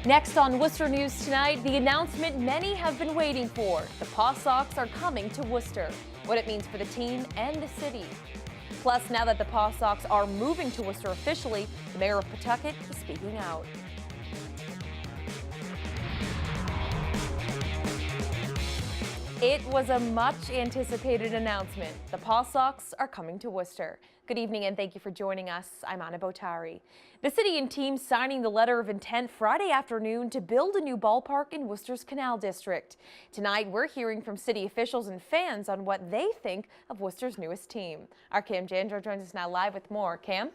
Next on Worcester News tonight, the announcement many have been waiting for. The Paw Sox are coming to Worcester. What it means for the team and the city. Plus, now that the Paw Sox are moving to Worcester officially, the mayor of Pawtucket is speaking out. It was a much anticipated announcement. The Paw Sox are coming to Worcester. Good evening and thank you for joining us. I'm Anna Botari. The city and team signing the letter of intent Friday afternoon to build a new ballpark in Worcester's Canal District. Tonight, we're hearing from city officials and fans on what they think of Worcester's newest team. Our Cam Jandro joins us now live with more. Cam?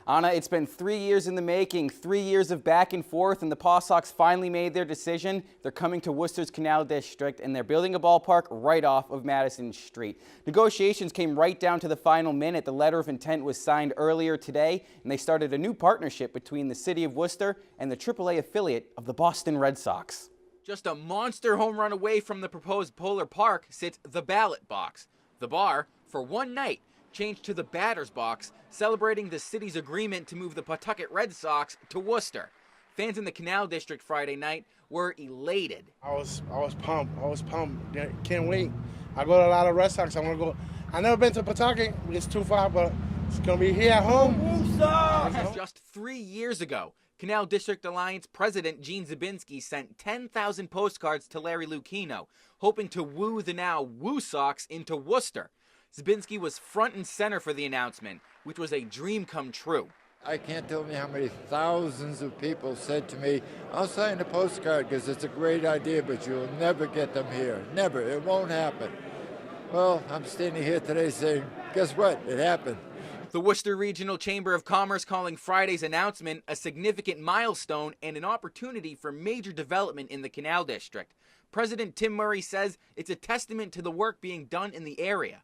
Anna, it's been 3 years in the making, 3 years of back and forth, and the Paw Sox finally made their decision. They're coming to Worcester's Canal District, and they're building a ballpark right off of Madison Street. Negotiations came right down to the final minute. The letter of intent was signed earlier today, and they started a new partnership between the city of Worcester and the AAA affiliate of the Boston Red Sox. Just a monster home run away from the proposed Polar Park sits the ballot box. The bar, for one night, changed to the batter's box, celebrating the city's agreement to move the Pawtucket Red Sox to Worcester. Fans in the Canal District Friday night were elated. I was pumped. Can't wait. I go to a lot of Red Sox. I want to go. I've never been to Pawtucket. It's too far, but it's going to be here at home. Just 3 years ago, Canal District Alliance President Gene Zabinski sent 10,000 postcards to Larry Lucchino, hoping to woo the now Woo Sox into Worcester. Zabinski was front and center for the announcement, which was a dream come true. I can't tell you how many thousands of people said to me, I'll sign a postcard because it's a great idea, but you'll never get them here. Never. It won't happen. Well, I'm standing here today saying, guess what? It happened. The Worcester Regional Chamber of Commerce calling Friday's announcement a significant milestone and an opportunity for major development in the Canal District. President Tim Murray says it's a testament to the work being done in the area.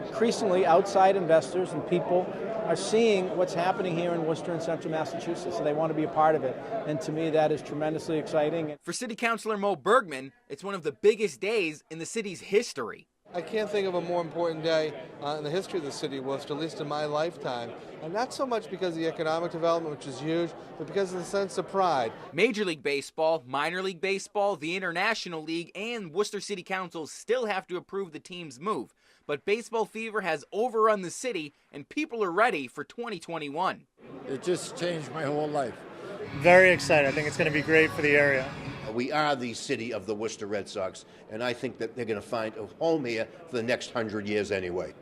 Increasingly, outside investors and people are seeing what's happening here in Worcester and central Massachusetts, so they want to be a part of it. And to me, that is tremendously exciting. For City Councilor Mo Bergman, it's one of the biggest days in the city's history. I can't think of a more important day in the history of the city of Worcester, at least in my lifetime. And not so much because of the economic development, which is huge, but because of the sense of pride. Major League Baseball, Minor League Baseball, the International League, and Worcester City Council still have to approve the team's move. But baseball fever has overrun the city, and people are ready for 2021. It just changed my whole life. Very excited. I think it's going to be great for the area. We are the city of the Worcester Red Sox, and I think that they're going to find a home here for the next 100 years anyway.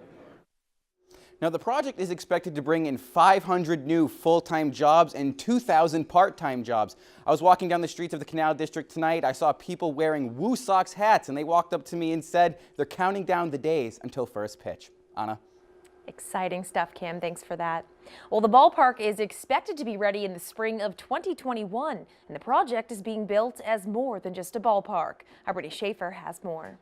Now, the project is expected to bring in 500 new full-time jobs and 2,000 part-time jobs. I was walking down the streets of the Canal District tonight. I saw people wearing Woo Sox hats, and they walked up to me and said they're counting down the days until first pitch. Anna? Exciting stuff, Cam. Thanks for that. Well, the ballpark is expected to be ready in the spring of 2021, and the project is being built as more than just a ballpark. Our Brittany Schaefer has more.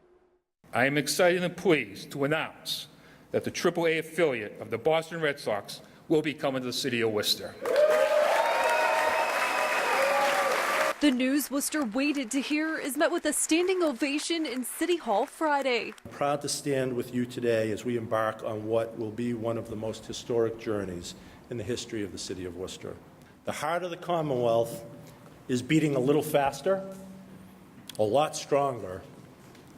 I am excited and pleased to announce that the AAA affiliate of the Boston Red Sox will be coming to the city of Worcester. The news Worcester waited to hear is met with a standing ovation in City Hall Friday. I'm proud to stand with you today as we embark on what will be one of the most historic journeys in the history of the city of Worcester. The heart of the Commonwealth is beating a little faster, a lot stronger,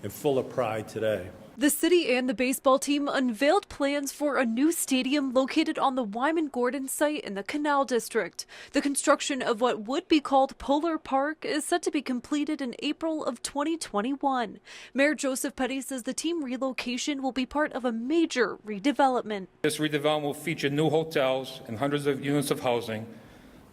and full of pride today. The city and the baseball team unveiled plans for a new stadium located on the Wyman Gordon site in the Canal District. The construction of what would be called Polar Park is set to be completed in April of 2021. Mayor Joseph Petty says the team relocation will be part of a major redevelopment. This redevelopment will feature new hotels and hundreds of units of housing,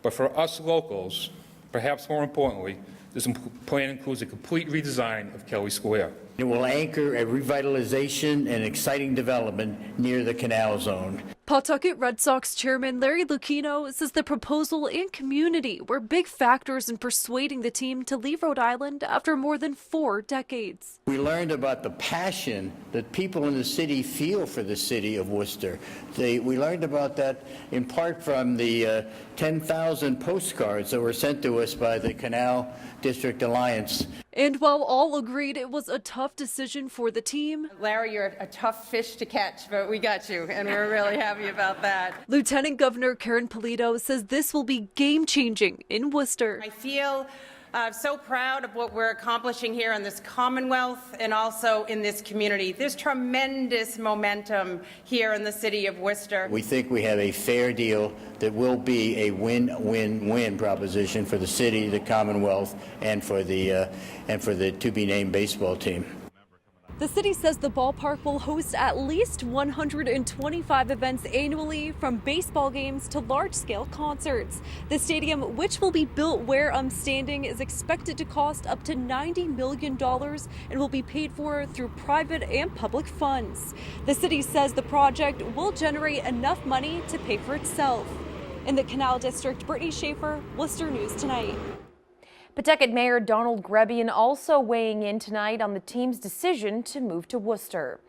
but for us locals, perhaps more importantly, this plan includes a complete redesign of Kelly Square. It will anchor a revitalization and exciting development near the canal zone. Pawtucket Red Sox chairman Larry Lucchino says the proposal and community were big factors in persuading the team to leave Rhode Island after more than 4 decades. We learned about the passion that people in the city feel for the city of Worcester. We learned about that in part from the 10,000 postcards that were sent to us by the Canal District Alliance. And while all agreed it was a tough decision for the team, Larry, you're a tough fish to catch, but we got you, and we're really happy about that. Lieutenant Governor Karen Polito says this will be game-changing in Worcester. I feel So proud of what we're accomplishing here in this Commonwealth and also in this community. There's tremendous momentum here in the city of Worcester. We think we have a fair deal that will be a win-win-win proposition for the city, the Commonwealth, and for the to-be-named baseball team. The city says the ballpark will host at least 125 events annually, from baseball games to large-scale concerts. The stadium, which will be built where I'm standing, is expected to cost up to $90 million and will be paid for through private and public funds. The city says the project will generate enough money to pay for itself. In the Canal District, Brittany Schaefer, Worcester News Tonight. Pawtucket Mayor Donald Grevy also weighing in tonight on the team's decision to move to Worcester.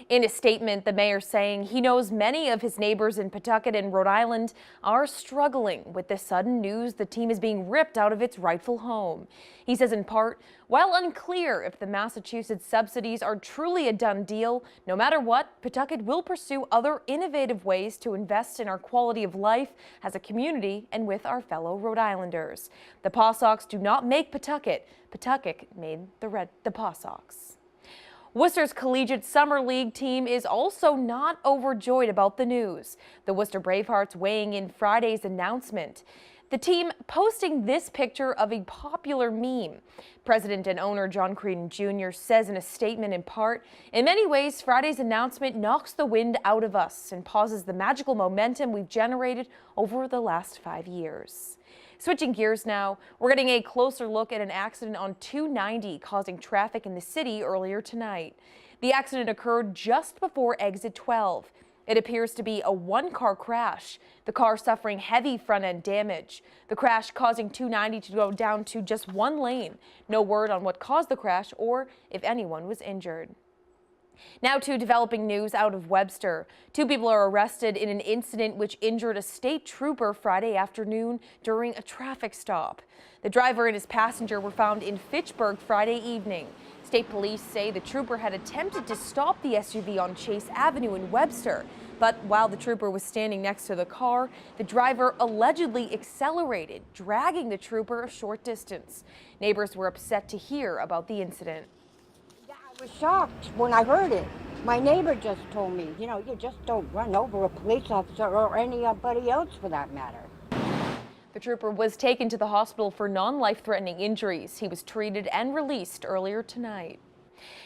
In a statement, the mayor saying he knows many of his neighbors in Pawtucket and Rhode Island are struggling with the sudden news the team is being ripped out of its rightful home. He says in part, while unclear if the Massachusetts subsidies are truly a done deal, no matter what, Pawtucket will pursue other innovative ways to invest in our quality of life as a community and with our fellow Rhode Islanders. The Paw Sox do not make Pawtucket. Pawtucket made the Paw Sox. Worcester's Collegiate Summer League team is also not overjoyed about the news. The Worcester Bravehearts weighing in Friday's announcement. The team posting this picture of a popular meme. President and owner John Creedon Jr. says in a statement in part, in many ways, Friday's announcement knocks the wind out of us and pauses the magical momentum we've generated over the last 5 years. Switching gears now, we're getting a closer look at an accident on 290 causing traffic in the city earlier tonight. The accident occurred just before exit 12. It appears to be a one-car crash, the car suffering heavy front-end damage. The crash causing 290 to go down to just one lane. No word on what caused the crash or if anyone was injured. Now to developing news out of Webster. 2 people are arrested in an incident which injured a state trooper Friday afternoon during a traffic stop. The driver and his passenger were found in Fitchburg Friday evening. State police say the trooper had attempted to stop the SUV on Chase Avenue in Webster, but while the trooper was standing next to the car, the driver allegedly accelerated, dragging the trooper a short distance. Neighbors were upset to hear about the incident. I was shocked when I heard it. My neighbor just told me, you know, you just don't run over a police officer or anybody else for that matter. The trooper was taken to the hospital for non-life-threatening injuries. He was treated and released earlier tonight.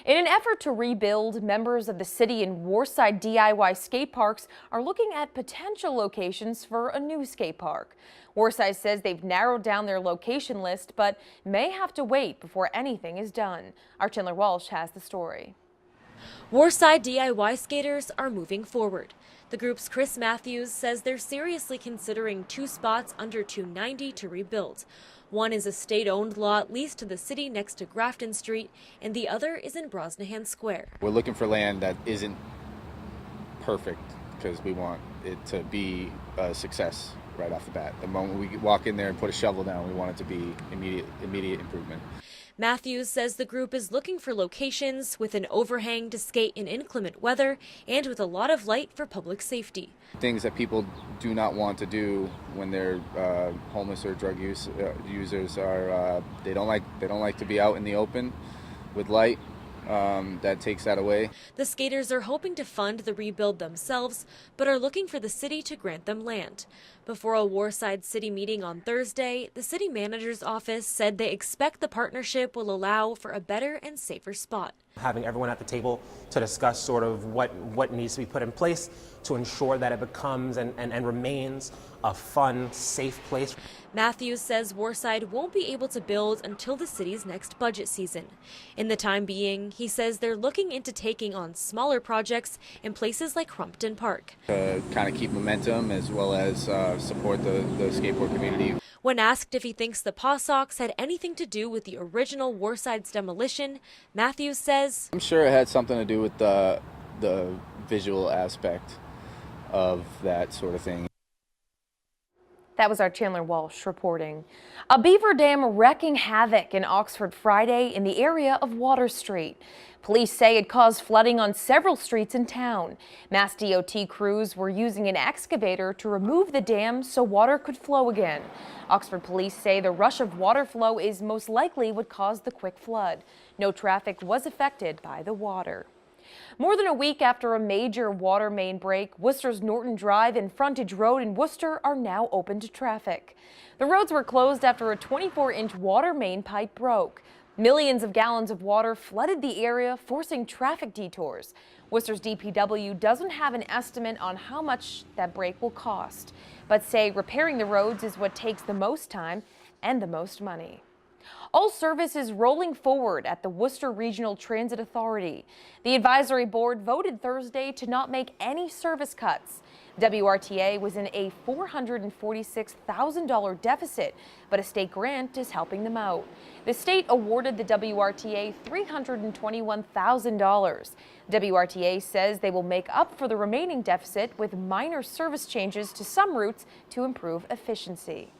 In an effort to rebuild, members of the city and Worcide DIY skate parks are looking at potential locations for a new skate park. Worcide says they've narrowed down their location list, but may have to wait before anything is done. Our Chandler Walsh has the story. Worcide DIY skaters are moving forward. The group's Chris Matthews says they're seriously considering 2 spots under 290 to rebuild. One is a state-owned lot leased to the city next to Grafton Street, and the other is in Brosnahan Square. We're looking for land that isn't perfect because we want it to be a success right off the bat. The moment we walk in there and put a shovel down, we want it to be immediate improvement. Matthews says the group is looking for locations with an overhang to skate in inclement weather and with a lot of light for public safety. Things that people do not want to do when they're homeless or drug users are they don't like to be out in the open with light. That takes that away. The skaters are hoping to fund the rebuild themselves, but are looking for the city to grant them land. Before a Worcide city meeting on Thursday, the city manager's office said they expect the partnership will allow for a better and safer spot. Having everyone at the table to discuss sort of what needs to be put in place to ensure that it becomes and remains a fun, safe place. Matthews says Worcide won't be able to build until the city's next budget season. In the time being, he says they're looking into taking on smaller projects in places like Crumpton Park. To kind of keep momentum as well as support the skateboard community. When asked if he thinks the Paw Sox had anything to do with the original Worcide's demolition, Matthews says, I'm sure it had something to do with the visual aspect of that sort of thing. That was our Chandler Walsh reporting. A beaver dam wreaking havoc in Oxford Friday in the area of Water Street. Police say it caused flooding on several streets in town. Mass DOT crews were using an excavator to remove the dam so water could flow again. Oxford police say the rush of water flow is most likely what caused the quick flood. No traffic was affected by the water. More than a week after a major water main break, Worcester's Norton Drive and Frontage Road in Worcester are now open to traffic. The roads were closed after a 24-inch water main pipe broke. Millions of gallons of water flooded the area, forcing traffic detours. Worcester's DPW doesn't have an estimate on how much that break will cost, but say repairing the roads is what takes the most time and the most money. All service is rolling forward at the Worcester Regional Transit Authority. The advisory board voted Thursday to not make any service cuts. WRTA was in a $446,000 deficit, but a state grant is helping them out. The state awarded the WRTA $321,000. WRTA says they will make up for the remaining deficit with minor service changes to some routes to improve efficiency.